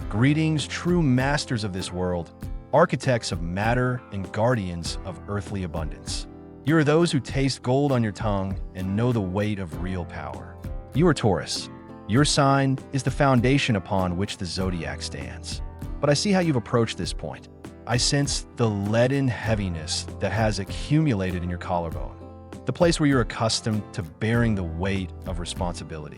Greetings, true masters of this world, architects of matter and guardians of earthly abundance. You are those who taste gold on your tongue and know the weight of real power. You are Taurus. Your sign is the foundation upon which the zodiac stands. But I see how you've approached this point. I sense the leaden heaviness that has accumulated in your collarbone, the place where you're accustomed to bearing the weight of responsibility.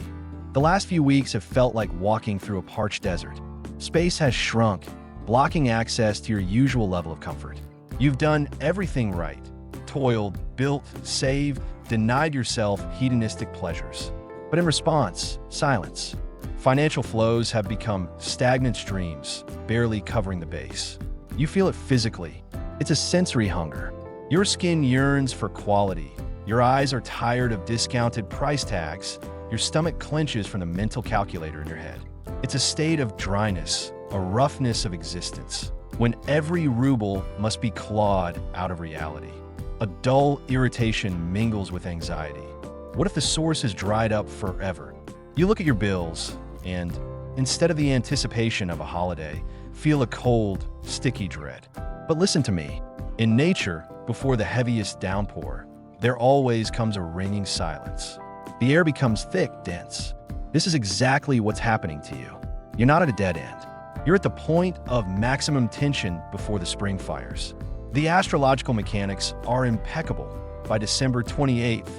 The last few weeks have felt like walking through a parched desert. Space has shrunk, blocking access to your usual level of comfort. You've done everything right. Toiled, built, saved, denied yourself hedonistic pleasures. But in response, silence. Financial flows have become stagnant streams, barely covering the base. You feel it physically. It's a sensory hunger. Your skin yearns for quality. Your eyes are tired of discounted price tags. Your stomach clenches from the mental calculator in your head. It's a state of dryness, a roughness of existence, when every ruble must be clawed out of reality. A dull irritation mingles with anxiety. What if the source is dried up forever? You look at your bills and, instead of the anticipation of a holiday, feel a cold, sticky dread. But listen to me. In nature, before the heaviest downpour, there always comes a ringing silence. The air becomes thick, dense. This is exactly what's happening to you. You're not at a dead end. You're at the point of maximum tension before the spring fires. The astrological mechanics are impeccable. By December 28th,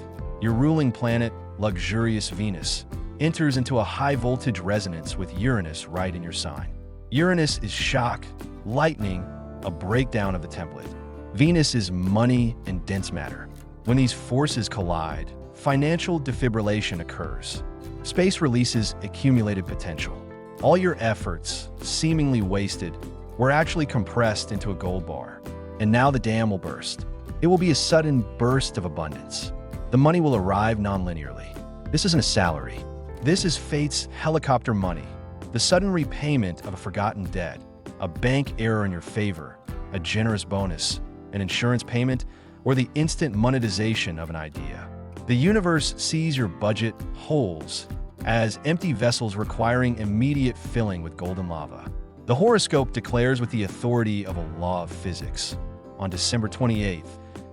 your ruling planet, luxurious Venus, enters into a high-voltage resonance with Uranus right in your sign. Uranus is shock, lightning, a breakdown of the template. Venus is money and dense matter. When these forces collide, financial defibrillation occurs. Space releases accumulated potential. All your efforts, seemingly wasted, were actually compressed into a gold bar. And now the dam will burst. It will be a sudden burst of abundance. The money will arrive non-linearly. This isn't a salary. This is fate's helicopter money, the sudden repayment of a forgotten debt, a bank error in your favor, a generous bonus, an insurance payment, or the instant monetization of an idea. The universe sees your budget holes as empty vessels requiring immediate filling with golden lava. The horoscope declares with the authority of a law of physics. On December 28th,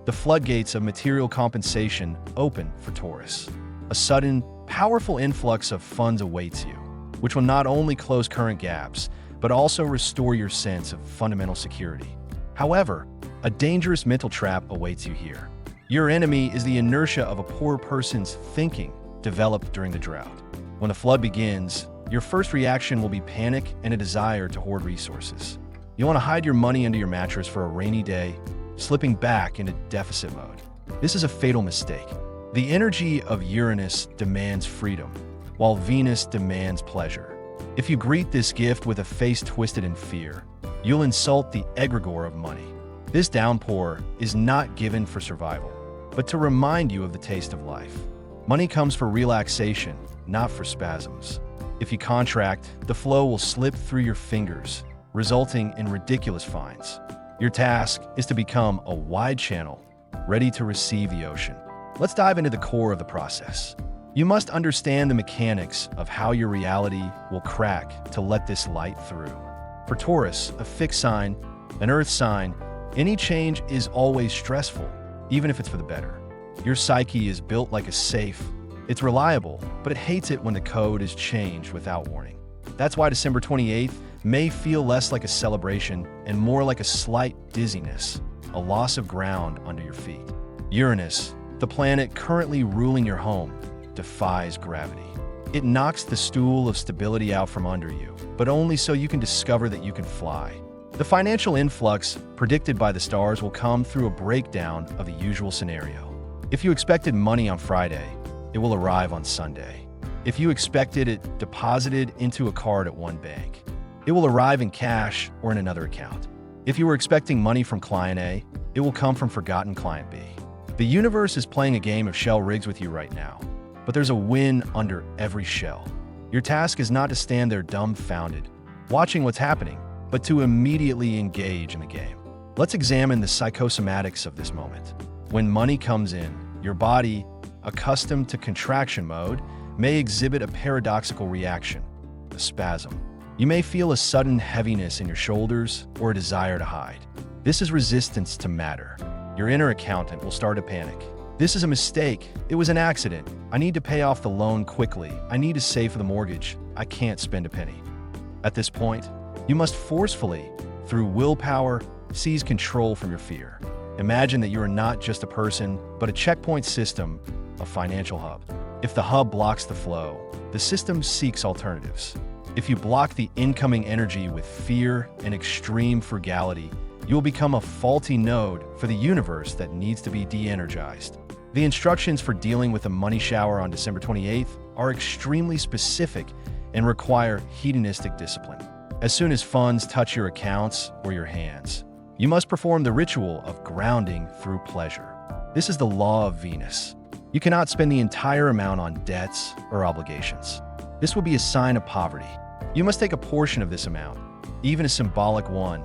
the floodgates of material compensation open for Taurus. A sudden, powerful influx of funds awaits you, which will not only close current gaps, but also restore your sense of fundamental security. However, a dangerous mental trap awaits you here. Your enemy is the inertia of a poor person's thinking developed during the drought. When the flood begins, your first reaction will be panic and a desire to hoard resources. You want to hide your money under your mattress for a rainy day, slipping back into deficit mode. This is a fatal mistake. The energy of Uranus demands freedom, while Venus demands pleasure. If you greet this gift with a face twisted in fear, you'll insult the egregore of money. This downpour is not given for survival, but to remind you of the taste of life. Money comes for relaxation, not for spasms. If you contract, the flow will slip through your fingers, resulting in ridiculous fines. Your task is to become a wide channel, ready to receive the ocean. Let's dive into the core of the process. You must understand the mechanics of how your reality will crack to let this light through. For Taurus, a fixed sign, an earth sign, any change is always stressful, even if it's for the better. Your psyche is built like a safe. It's reliable, but it hates it when the code is changed without warning. That's why December 28th may feel less like a celebration and more like a slight dizziness, a loss of ground under your feet. Uranus, the planet currently ruling your home, defies gravity. It knocks the stool of stability out from under you, but only so you can discover that you can fly. The financial influx predicted by the stars will come through a breakdown of the usual scenario. If you expected money on Friday, it will arrive on Sunday. If you expected it deposited into a card at one bank, it will arrive in cash or in another account. If you were expecting money from client A, it will come from forgotten client B. The universe is playing a game of shell rigs with you right now, but there's a win under every shell. Your task is not to stand there dumbfounded, watching what's happening, but to immediately engage in the game. Let's examine the psychosomatics of this moment. When money comes in, your body, accustomed to contraction mode, may exhibit a paradoxical reaction, a spasm. You may feel a sudden heaviness in your shoulders or a desire to hide. This is resistance to matter. Your inner accountant will start to panic. This is a mistake. It was an accident. I need to pay off the loan quickly. I need to save for the mortgage. I can't spend a penny. At this point, you must forcefully, through willpower, seize control from your fear. Imagine that you are not just a person, but a checkpoint system, a financial hub. If the hub blocks the flow, the system seeks alternatives. If you block the incoming energy with fear and extreme frugality, you will become a faulty node for the universe that needs to be de-energized. The instructions for dealing with a money shower on December 28th are extremely specific and require hedonistic discipline. As soon as funds touch your accounts or your hands, you must perform the ritual of grounding through pleasure. This is the law of Venus. You cannot spend the entire amount on debts or obligations. This will be a sign of poverty. You must take a portion of this amount, even a symbolic one,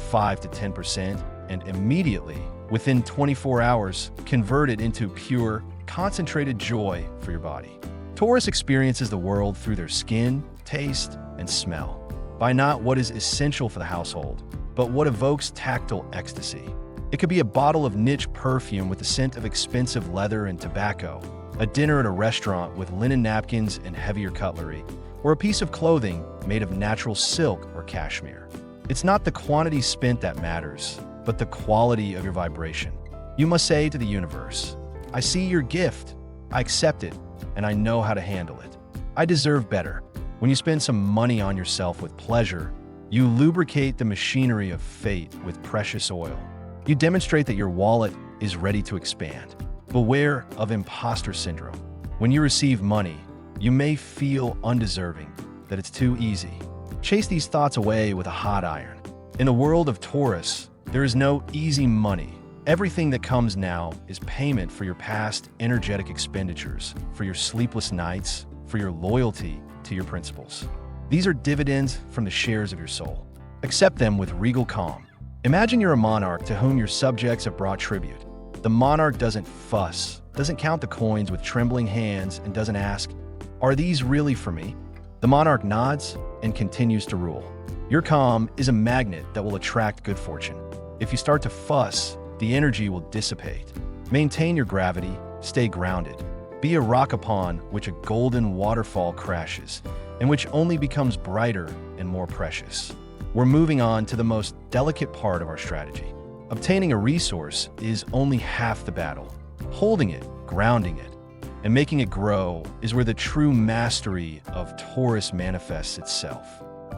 5 to 10%, and immediately, within 24 hours, convert it into pure, concentrated joy for your body. Taurus experiences the world through their skin, taste, and smell, by not what is essential for the household, but what evokes tactile ecstasy. It could be a bottle of niche perfume with the scent of expensive leather and tobacco, a dinner at a restaurant with linen napkins and heavier cutlery, or a piece of clothing made of natural silk or cashmere. It's not the quantity spent that matters, but the quality of your vibration. You must say to the universe, I see your gift, I accept it, and I know how to handle it. I deserve better. When you spend some money on yourself with pleasure, you lubricate the machinery of fate with precious oil. You demonstrate that your wallet is ready to expand. Beware of imposter syndrome. When you receive money, you may feel undeserving, that it's too easy. Chase these thoughts away with a hot iron. In the world of Taurus, there is no easy money. Everything that comes now is payment for your past energetic expenditures, for your sleepless nights, for your loyalty to your principles. These are dividends from the shares of your soul. Accept them with regal calm. Imagine you're a monarch to whom your subjects have brought tribute. The monarch doesn't fuss, doesn't count the coins with trembling hands, and doesn't ask, are these really for me? The monarch nods and continues to rule. Your calm is a magnet that will attract good fortune. If you start to fuss, the energy will dissipate. Maintain your gravity, stay grounded. Be a rock upon which a golden waterfall crashes, and which only becomes brighter and more precious. We're moving on to the most delicate part of our strategy. Obtaining a resource is only half the battle. Holding it, grounding it, and making it grow is where the true mastery of Taurus manifests itself.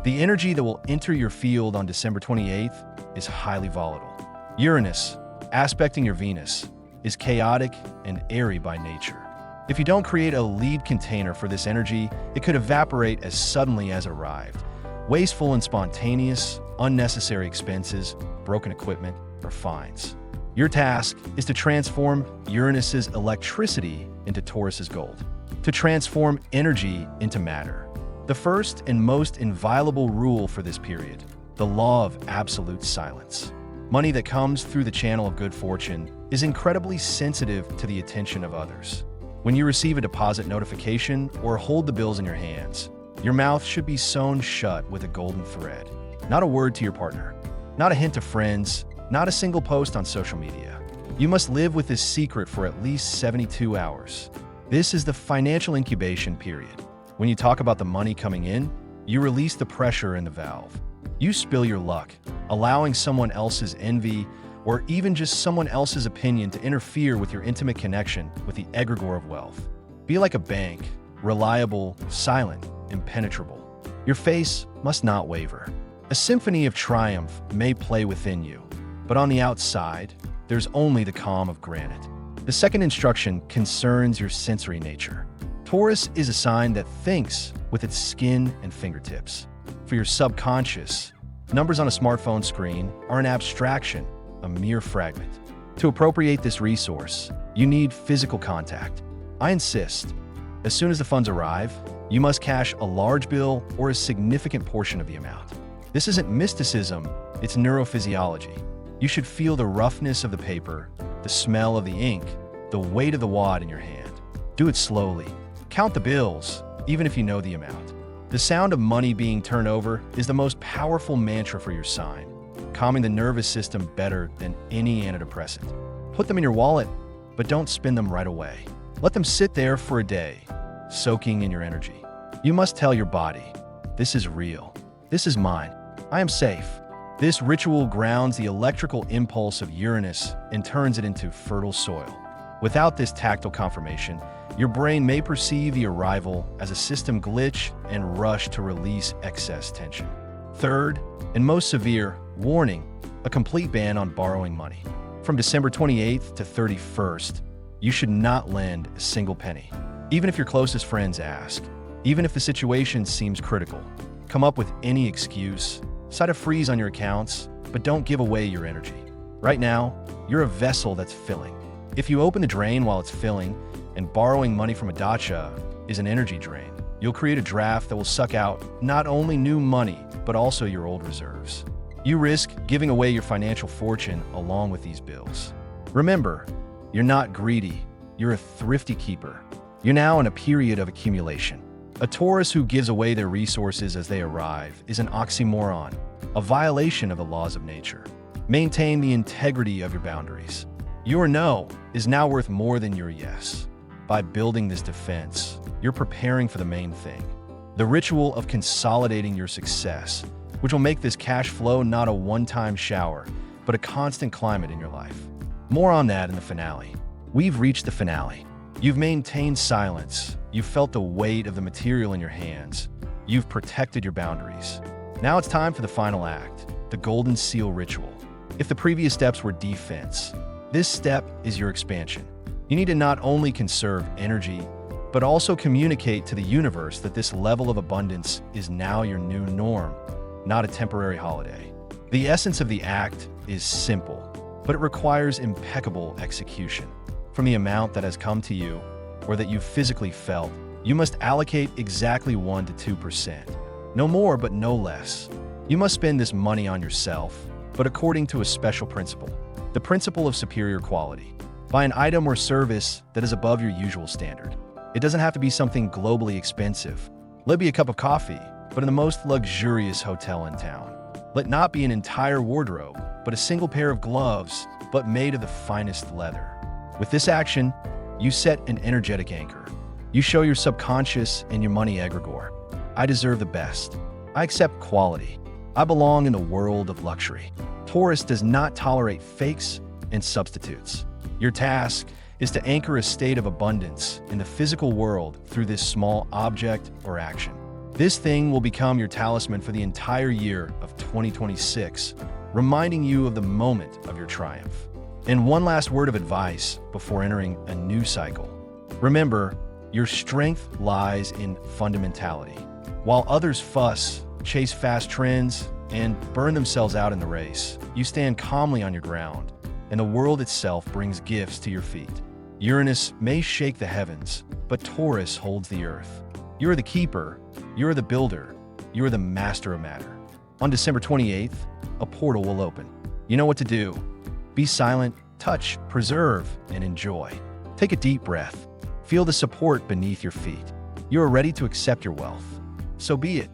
The energy that will enter your field on December 28th is highly volatile. Uranus, aspecting your Venus, is chaotic and airy by nature. If you don't create a lead container for this energy, it could evaporate as suddenly as it arrived. Wasteful and spontaneous, unnecessary expenses, broken equipment, or fines. Your task is to transform Uranus's electricity into Taurus's gold, to transform energy into matter. The first and most inviolable rule for this period, the law of absolute silence. Money that comes through the channel of good fortune is incredibly sensitive to the attention of others. When you receive a deposit notification or hold the bills in your hands, your mouth should be sewn shut with a golden thread. Not a word to your partner, not a hint to friends, not a single post on social media. You must live with this secret for at least 72 hours. This is the financial incubation period. When you talk about the money coming in, you release the pressure in the valve. You spill your luck, allowing someone else's envy or even just someone else's opinion to interfere with your intimate connection with the egregore of wealth. Be like a bank, reliable, silent, impenetrable. Your face must not waver. A symphony of triumph may play within you, but on the outside, there's only the calm of granite. The second instruction concerns your sensory nature. Taurus is a sign that thinks with its skin and fingertips. For your subconscious, numbers on a smartphone screen are an abstraction, a mere fragment. To appropriate this resource, you need physical contact. I insist, as soon as the funds arrive, you must cash a large bill or a significant portion of the amount. This isn't mysticism, it's neurophysiology. You should feel the roughness of the paper, the smell of the ink, the weight of the wad in your hand. Do it slowly. Count the bills, even if you know the amount. The sound of money being turned over is the most powerful mantra for your sign, calming the nervous system better than any antidepressant. Put them in your wallet, but don't spend them right away. Let them sit there for a day, soaking in your energy. You must tell your body, this is real. This is mine. I am safe. This ritual grounds the electrical impulse of Uranus and turns it into fertile soil. Without this tactile confirmation, your brain may perceive the arrival as a system glitch and rush to release excess tension. Third, and most severe, warning, a complete ban on borrowing money. From December 28th to 31st, you should not lend a single penny. Even if your closest friends ask, even if the situation seems critical, come up with any excuse, cite a freeze on your accounts, but don't give away your energy. Right now, you're a vessel that's filling. If you open the drain while it's filling, and borrowing money from a dacha is an energy drain, you'll create a draft that will suck out not only new money, but also your old reserves. You risk giving away your financial fortune along with these bills. Remember, you're not greedy, you're a thrifty keeper. You're now in a period of accumulation. A Taurus who gives away their resources as they arrive is an oxymoron, a violation of the laws of nature. Maintain the integrity of your boundaries. Your no is now worth more than your yes. By building this defense, you're preparing for the main thing, the ritual of consolidating your success, which will make this cash flow not a one-time shower, but a constant climate in your life. More on that in the finale. We've reached the finale. You've maintained silence. You've felt the weight of the material in your hands. You've protected your boundaries. Now it's time for the final act, the Golden Seal ritual. If the previous steps were defense, this step is your expansion. You need to not only conserve energy, but also communicate to the universe that this level of abundance is now your new norm, not a temporary holiday. The essence of the act is simple, but it requires impeccable execution. From the amount that has come to you, or that you've physically felt, you must allocate exactly 1 to 2%. No more, but no less. You must spend this money on yourself, but according to a special principle, the principle of superior quality. Buy an item or service that is above your usual standard. It doesn't have to be something globally expensive. Let it be a cup of coffee, but in the most luxurious hotel in town. Let not be an entire wardrobe, but a single pair of gloves, but made of the finest leather. With this action, you set an energetic anchor. You show your subconscious and your money egregore. I deserve the best. I accept quality. I belong in the world of luxury. Taurus does not tolerate fakes and substitutes. Your task is to anchor a state of abundance in the physical world through this small object or action. This thing will become your talisman for the entire year of 2026, reminding you of the moment of your triumph. And one last word of advice before entering a new cycle. Remember, your strength lies in fundamentality. While others fuss, chase fast trends, and burn themselves out in the race, you stand calmly on your ground, and the world itself brings gifts to your feet. Uranus may shake the heavens, but Taurus holds the earth. You are the keeper, you are the builder, you are the master of matter. On December 28th, a portal will open. You know what to do. Be silent, touch, preserve, and enjoy. Take a deep breath. Feel the support beneath your feet. You are ready to accept your wealth. So be it.